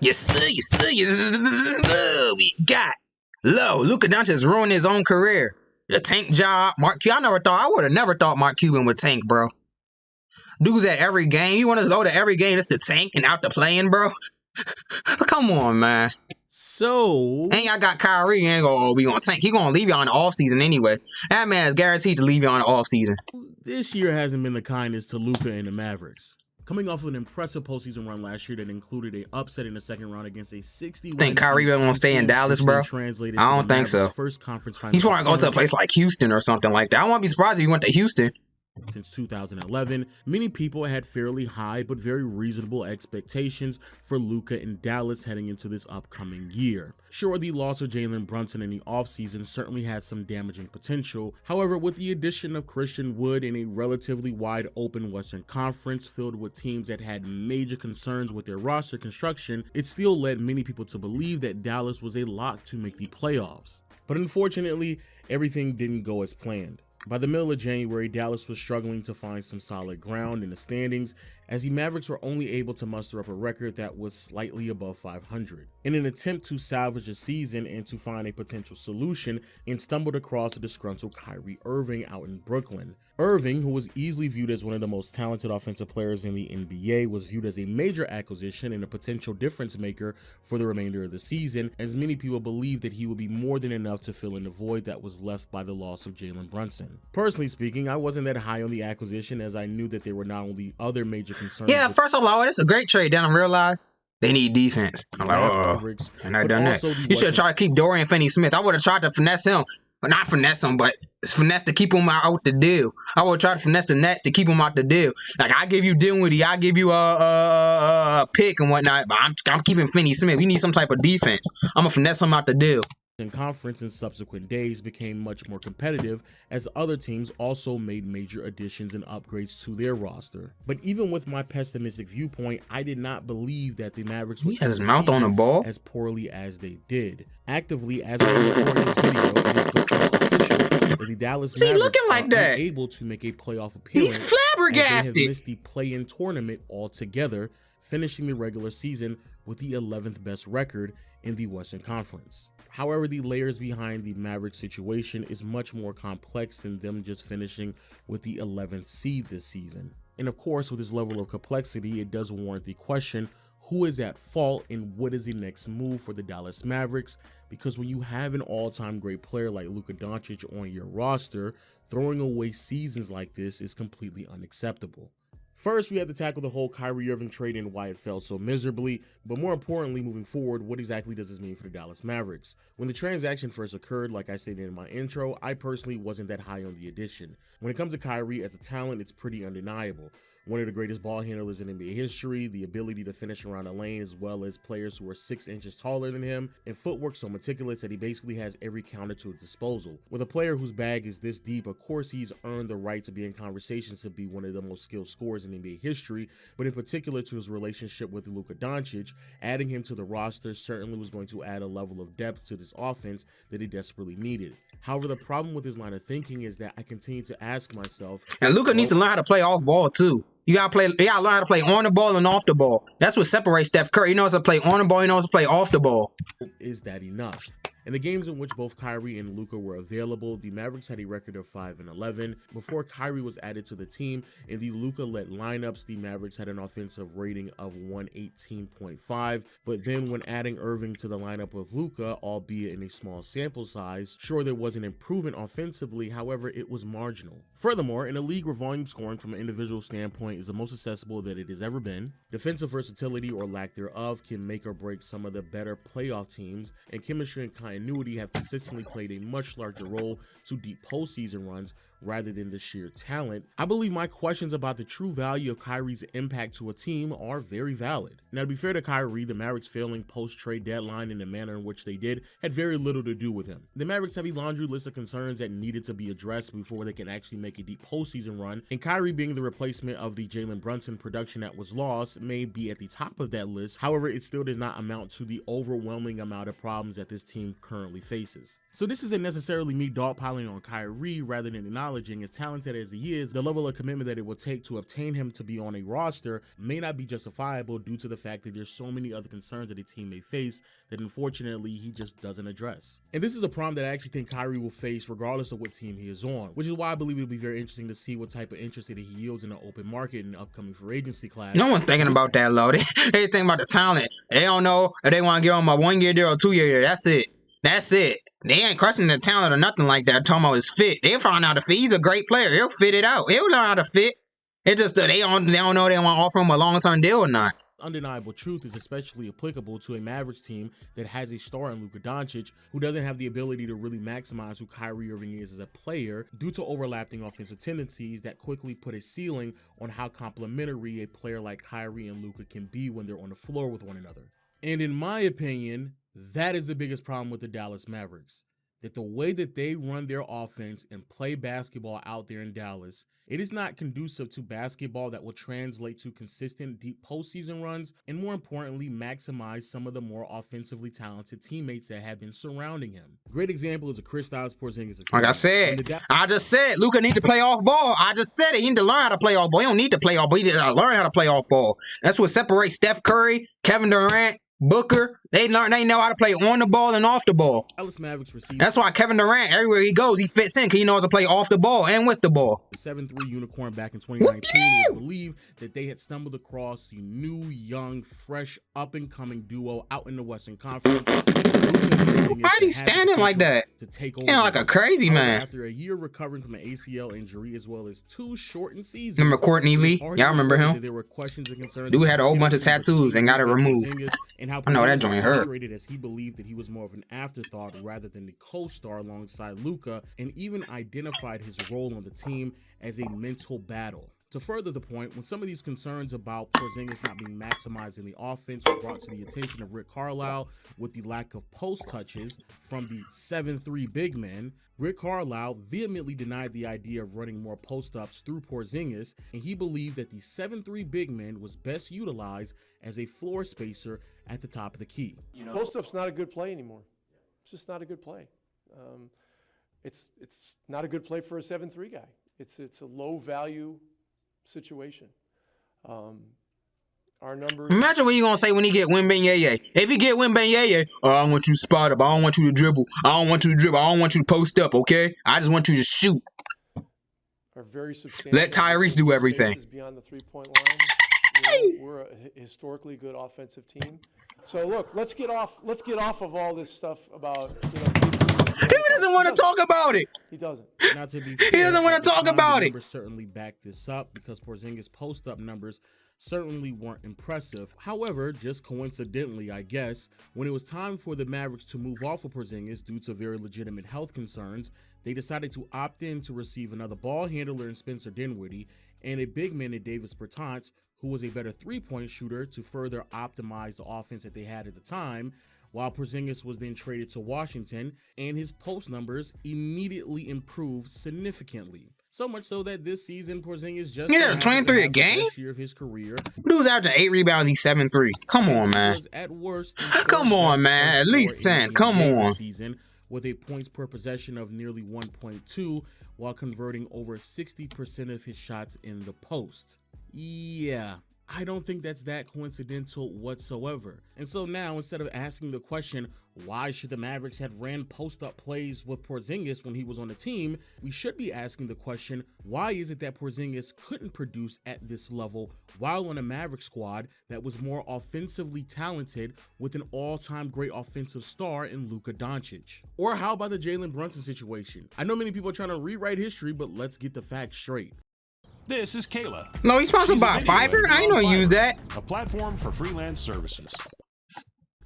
Yes, sir. Yes, sir. Yes, sir. We got low. Luka Doncic has ruined his own career. The tank job. Mark Cuban. I would have never thought Mark Cuban would tank, bro. Dude's at every game. You want to go to every game just to tank and out to playing, bro? Come on, man. So, and y'all got KYRIE ain't gonna, we gonna tank. He gonna leave y'all in the offseason anyway. That man is guaranteed to leave y'all in the offseason. This year hasn't been the kindest to Luka and the Mavericks. Coming off of an impressive postseason run last year that included an upset in the second round against a 60-win. Think KYRIE really want to stay in Dallas, bro? I don't think so. First conference He's want to go to a place like Houston or something like that. I won't be surprised if he went to Houston. Since 2011, many people had fairly high but very reasonable expectations for Luka in Dallas heading into this upcoming year. Sure, the loss of Jalen Brunson in the offseason certainly had some damaging potential. However, with the addition of Christian Wood in a relatively wide open Western Conference filled with teams that had major concerns with their roster construction, it still led many people to believe that Dallas was a lock to make the playoffs. But unfortunately, everything didn't go as planned. By the middle of January, Dallas was struggling to find some solid ground in the standings as the Mavericks were only able to muster up a record that was slightly above 500. In an attempt to salvage the season and to find a potential solution, and stumbled across a disgruntled Kyrie Irving out in Brooklyn. Irving, who was easily viewed as one of the most talented offensive players in the NBA, was viewed as a major acquisition and a potential difference maker for the remainder of the season, as many people believed that he would be more than enough to fill in the void that was left by the loss of Jalen Brunson. Personally speaking, I wasn't that high on the acquisition as I knew that there were not only other major concerns. Yeah, first I'm like, oh, that's a great trade. Then I realized they need defense. I'm like, oh, and I done that. You should have tried to keep Dorian Finney-Smith. I would have tried to finesse him. Well, not finesse him, but finesse to keep him out the deal. I would try to finesse the Nets to keep him out the deal. Like, I give you Dinwiddie, I give you a pick and whatnot, but I'm keeping Finney-Smith. We need some type of defense. I'm going to finesse him out the deal. And conference in subsequent days became much more competitive as other teams also made major additions and upgrades to their roster. But even with my pessimistic viewpoint, I did not believe that the Mavericks would his mouth on the ball as poorly as they did. Actively, as I record this video, it is become official that the Dallas Mavericks are unable to make a playoff appearance. He's flabbergasted. As they have missed the play-in tournament altogether, finishing the regular season with the 11th best record in the Western Conference. However, the layers behind the Mavericks situation is much more complex than them just finishing with the 11th seed this season. And of course, with this level of complexity, it does warrant the question, who is at fault and what is the next move for the Dallas Mavericks? Because when you have an all-time great player like Luka Doncic on your roster, throwing away seasons like this is completely unacceptable. First, we had to tackle the whole Kyrie Irving trade and why it failed so miserably, but more importantly, moving forward, what exactly does this mean for the Dallas Mavericks? When the transaction first occurred, like I stated in my intro, I personally wasn't that high on the addition. When it comes to Kyrie as a talent, it's pretty undeniable. One of the greatest ball handlers in NBA history, the ability to finish around the lane as well as players who are 6 inches taller than him, and footwork so meticulous that he basically has every counter to his disposal. With a player whose bag is this deep, of course he's earned the right to be in conversations to be one of the most skilled scorers in NBA history, but in particular to his relationship with Luka Doncic, adding him to the roster certainly was going to add a level of depth to this offense that he desperately needed. However, the problem with this line of thinking is that I continue to ask myself, and Luka needs to learn how to play off ball too. You gotta learn how to play on the ball and off the ball. That's what separates Steph Curry. He knows how to play on the ball, he knows how to play off the ball. Is that enough? In the games in which both Kyrie and Luka were available, the Mavericks had a record of 5-11. Before Kyrie was added to the team, in the Luka-led lineups, the Mavericks had an offensive rating of 118.5. But then when adding Irving to the lineup with Luka, albeit in a small sample size, sure there was an improvement offensively, however it was marginal. Furthermore, in a league where volume scoring from an individual standpoint is the most accessible that it has ever been, defensive versatility or lack thereof can make or break some of the better playoff teams, and chemistry and continuity have consistently played a much larger role to deep postseason runs rather than the sheer talent. I believe my questions about the true value of Kyrie's impact to a team are very valid. Now, to be fair to Kyrie, the Mavericks failing post-trade deadline in the manner in which they did had very little to do with him. The Mavericks have a laundry list of concerns that needed to be addressed before they can actually make a deep postseason run, and Kyrie being the replacement of the Jalen Brunson production that was lost may be at the top of that list. However, it still does not amount to the overwhelming amount of problems that this team currently faces. So this isn't necessarily me dogpiling on Kyrie rather than acknowledging, as talented as he is, the level of commitment that it will take to obtain him to be on a roster may not be justifiable due to the fact that there's so many other concerns that a team may face that unfortunately he just doesn't address. And this is a problem that I actually think Kyrie will face regardless of what team he is on, which is why I believe it'll be very interesting to see what type of interest that he yields in the open market in the upcoming free agency class. No one's thinking about that, though. They thinking about the talent. They don't know if they want to give him a 1 year deal or 2 year deal. That's it. That's it. They ain't questioning the talent or nothing like that. Talking about his fit. They'll find out if he's a great player. He'll fit it out. He'll learn how to fit. It's just that they don't know they want to offer him a long-term deal or not. Undeniable truth is especially applicable to a Mavericks team that has a star in Luka Doncic, who doesn't have the ability to really maximize who Kyrie Irving is as a player due to overlapping offensive tendencies that quickly put a ceiling on how complementary a player like Kyrie and Luka can be when they're on the floor with one another. And in my opinion, that is the biggest problem with the Dallas Mavericks. That the way that they run their offense and play basketball out there in Dallas, it is not conducive to basketball that will translate to consistent deep postseason runs and, more importantly, maximize some of the more offensively talented teammates that have been surrounding him. Great example is a Kristaps Porzingis. Like I just said, Luka need to play off ball. I just said it. He need to learn how to play off ball. He don't need to play off ball. He need to learn how to play off ball. That's what separates Steph Curry, Kevin Durant, Booker. They know how to play on the ball and off the ball. Dallas Mavericks received. That's why Kevin Durant, everywhere he goes, he fits in because he knows how to play off the ball and with the ball. 7-3 unicorn back in 2019. It was believed that they had stumbled across the new, young, fresh, up-and-coming duo out in the Western Conference. Why is he standing like that? To take over, like a crazy man. After a year recovering from an ACL injury as well as 2 shortened seasons. Remember Courtney Lee? Y'all remember him? There were questions and concerns. Dude had a whole bunch of tattoos and got it removed. I know that joint hurt. As he believed that he was more of an afterthought rather than the co-star alongside Luka, and even identified his role on the team as a mental battle. To further the point, when some of these concerns about Porzingis not being maximized in the offense were brought to the attention of Rick Carlisle with the lack of post touches from the 7-3 big men, Rick Carlisle vehemently denied the idea of running more post-ups through Porzingis, and he believed that the 7-3 big man was best utilized as a floor spacer at the top of the key. Post-up's not a good play anymore. It's just not a good play. It's not a good play for a 7-3 guy. It's a low-value situation. Our numbers. Imagine what you gonna say when he get Wembanyama. If he get Wembanyama, oh, I want you to spot up. I don't want you to dribble. I don't want you to dribble. I don't want you to post up. Okay, I just want you to shoot. Are very substantial. Let Tyrese do everything. Beyond the 3-point line, we're a historically good offensive team. So look, let's get off of all this stuff about He doesn't want to talk about it. He doesn't. Not to be fair, he doesn't want to talk about it. Numbers certainly back this up because Porzingis post-up numbers certainly weren't impressive. However, just coincidentally, I guess, when it was time for the Mavericks to move off of Porzingis due to very legitimate health concerns, they decided to opt in to receive another ball handler in Spencer Dinwiddie and a big man in Davis Bertans, who was a better three-point shooter to further optimize the offense that they had at the time, while Porzingis was then traded to Washington, and his post numbers immediately improved significantly. So much so that this season, Porzingis just 23 a game? Best year of his career. Dude's averaging 8 rebounds, he's 7-3. Come on, man. At worst, come on, man. At least 10. Come on. Season with a points per possession of nearly 1.2, while converting over 60% of his shots in the post. Yeah. I don't think that's that coincidental whatsoever. And so now, instead of asking the question, why should the Mavericks have ran post-up plays with Porzingis when he was on the team, we should be asking the question, why is it that Porzingis couldn't produce at this level while on a Mavericks squad that was more offensively talented with an all-time great offensive star in Luka Doncic? Or how about the Jalen Brunson situation? I know many people are trying to rewrite history, but let's get the facts straight. This is Kayla. No, he's sponsored by Fiverr? I ain't know you use that. A platform for freelance services.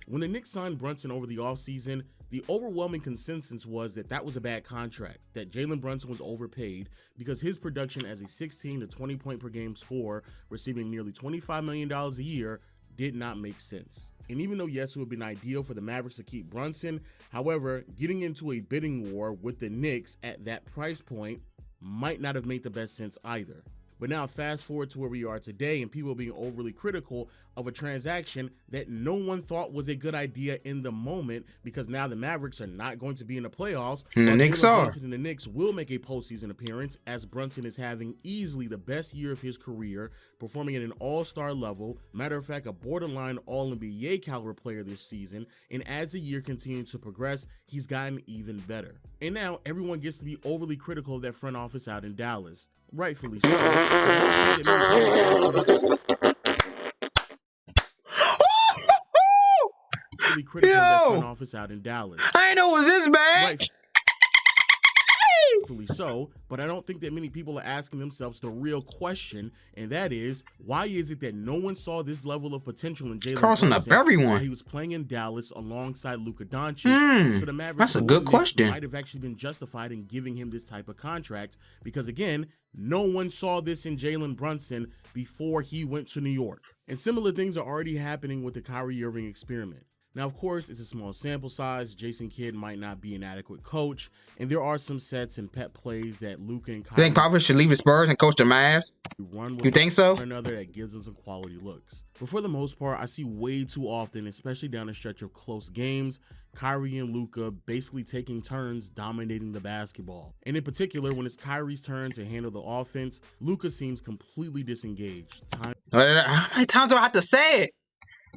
When the Knicks signed Brunson over the offseason, the overwhelming consensus was that that was a bad contract, that Jalen Brunson was overpaid because his production as a 16 to 20 point per game scorer, receiving nearly $25 million a year, did not make sense. And even though, yes, it would have been ideal for the Mavericks to keep Brunson, however, getting into a bidding war with the Knicks at that price point might not have made the best sense either. But now fast forward to where we are today and people being overly critical of a transaction that no one thought was a good idea in the moment, because now the Mavericks are not going to be in the playoffs. And the Knicks are. Brunson and the Knicks will make a postseason appearance, as Brunson is having easily the best year of his career, performing at an all-star level. Matter of fact, a borderline all-NBA caliber player this season. And as the year continues to progress, he's gotten even better. And now everyone gets to be overly critical of that front office out in Dallas. Rightfully so. Critical of that front office out in Dallas. I didn't know it was this bad. Rightfully so, but I don't think that many people are asking themselves the real question, and that is, why is it that no one saw this level of potential in Jalen Brunson while he was playing in Dallas alongside Luka Doncic? So the Mavericks, that's a good question, might have actually been justified in giving him this type of contract, because again, no one saw this in Jalen Brunson before he went to New York. And similar things are already happening with the Kyrie Irving experiment. Now, of course, it's a small sample size. Jason Kidd might not be an adequate coach, and there are some sets and pet plays that Luka and Kyrie. You think Popovich should leave the Spurs and coach the Mavs? You think so? Another that gives them some quality looks. But for the most part, I see way too often, especially down the stretch of close games, Kyrie and Luka basically taking turns dominating the basketball. And in particular, when it's Kyrie's turn to handle the offense, Luka seems completely disengaged. How many times do I have to say it?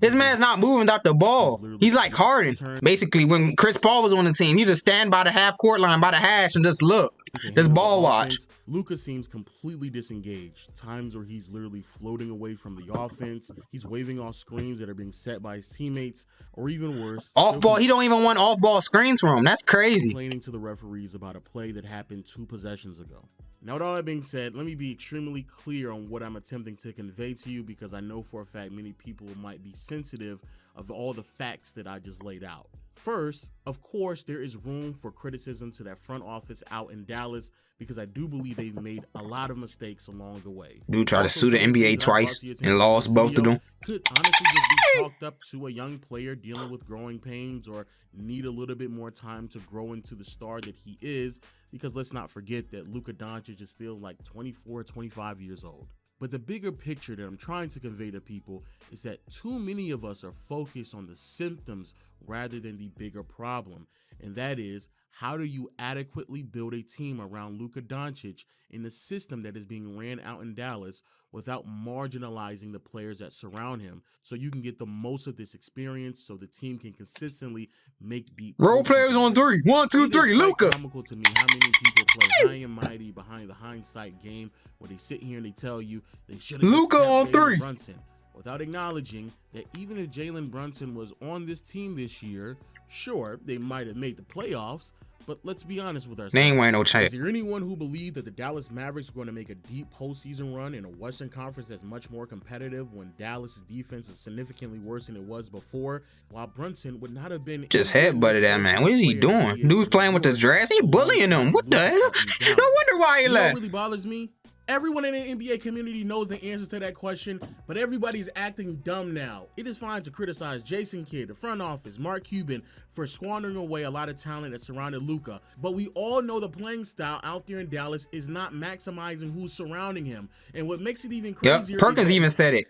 This man's not moving without the ball. He's like Harden. Basically, when Chris Paul was on the team, he just stand by the half-court line, by the hash, and just look. Just ball watch. Luka seems completely disengaged. Times where he's literally floating away from the offense. He's waving off screens that are being set by his teammates, or even worse, off-ball. He don't even want off-ball screens from him. That's crazy. Complaining to the referees about a play that happened 2 possessions ago. Now, with all that being said, let me be extremely clear on what I'm attempting to convey to you, because I know for a fact many people might be sensitive of all the facts that I just laid out. First, of course, there is room for criticism to that front office out in Dallas, because I do believe they've made a lot of mistakes along the way. Dude tried to sue the NBA twice and lost both of them. Could honestly just be chalked up to a young player dealing with growing pains, or need a little bit more time to grow into the star that he is, because let's not forget that Luka Doncic is still like 24, 25 years old. But the bigger picture that I'm trying to convey to people is that too many of us are focused on the symptoms rather than the bigger problem. And that is, how do you adequately build a team around Luka Doncic in the system that is being ran out in Dallas without marginalizing the players that surround him, so you can get the most of this experience, so the team can consistently make deep role players on 3. 1, 2, 3. Luka. It's comical to me how many people play high and mighty behind the hindsight game, where they sit here and they tell you they should have Luka on 3 Brunson, without acknowledging that even if Jalen Brunson was on this team this year, sure, they might have made the playoffs, but let's be honest with ourselves. They ain't wearing no chance. Is there anyone who believed that the Dallas Mavericks were going to make a deep postseason run in a Western Conference that's much more competitive, when Dallas' defense is significantly worse than it was before, while Brunson would not have been... Just headbutted that man. What is he doing? Dude's playing with the dress. He bullying him. What the hell? No wonder why he left. What really bothers me? Everyone in the NBA community knows the answers to that question, but everybody's acting dumb now. It is fine to criticize Jason Kidd, the front office, Mark Cuban, for squandering away a lot of talent that surrounded Luka, but we all know the playing style out there in Dallas is not maximizing who's surrounding him. And what makes it even crazier... Perkins even said it.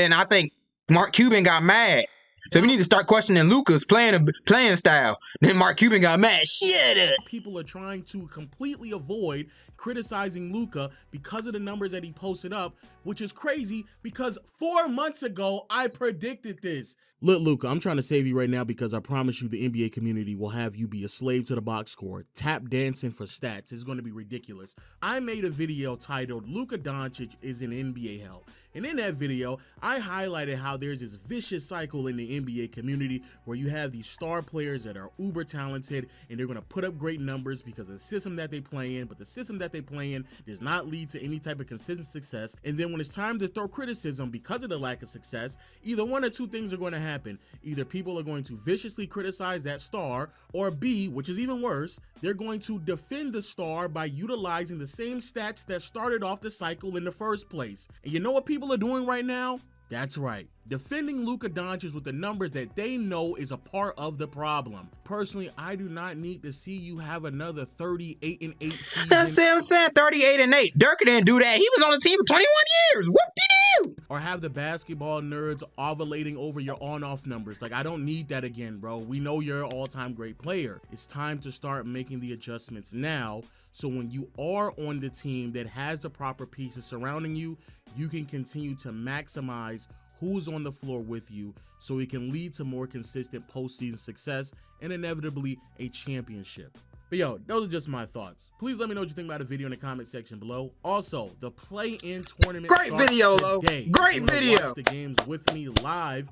And I think Mark Cuban got mad. So we need to start questioning Luka's playing style. Then Mark Cuban got mad. Shit. People are trying to completely avoid criticizing Luka because of the numbers that he posted up, which is crazy because 4 months ago, I predicted this. Look, Luka, I'm trying to save you right now, because I promise you the NBA community will have you be a slave to the box score, tap dancing for stats. It's going to be ridiculous. I made a video titled Luka Doncic is an NBA hell. And in that video, I highlighted how there's this vicious cycle in the NBA community where you have these star players that are uber talented and they're going to put up great numbers because of the system that they play in, but the system that they play in does not lead to any type of consistent success. And then when it's time to throw criticism because of the lack of success, either one or two things are going to happen. Either people are going to viciously criticize that star, or B, which is even worse, they're going to defend the star by utilizing the same stats that started off the cycle in the first place. And you know what people are doing right now? That's right. Defending Luka Doncic with the numbers that they know is a part of the problem. Personally, I do not need to see you have another 38-8 season. That's what I'm saying, 38-8. Dirk didn't do that. He was on the team for 21 years. Whoop-de-doo. Or have the basketball nerds ovulating over your on-off numbers. Like, I don't need that again, bro. We know you're an all-time great player. It's time to start making the adjustments now, so when you are on the team that has the proper pieces surrounding you, you can continue to maximize who's on the floor with you, so it can lead to more consistent postseason success and inevitably a championship. But yo, those are just my thoughts. Please let me know what you think about the video in the comment section below. Also, the play-in tournament Great video, Lo. today. Great if you wanna video. watch the games with me live,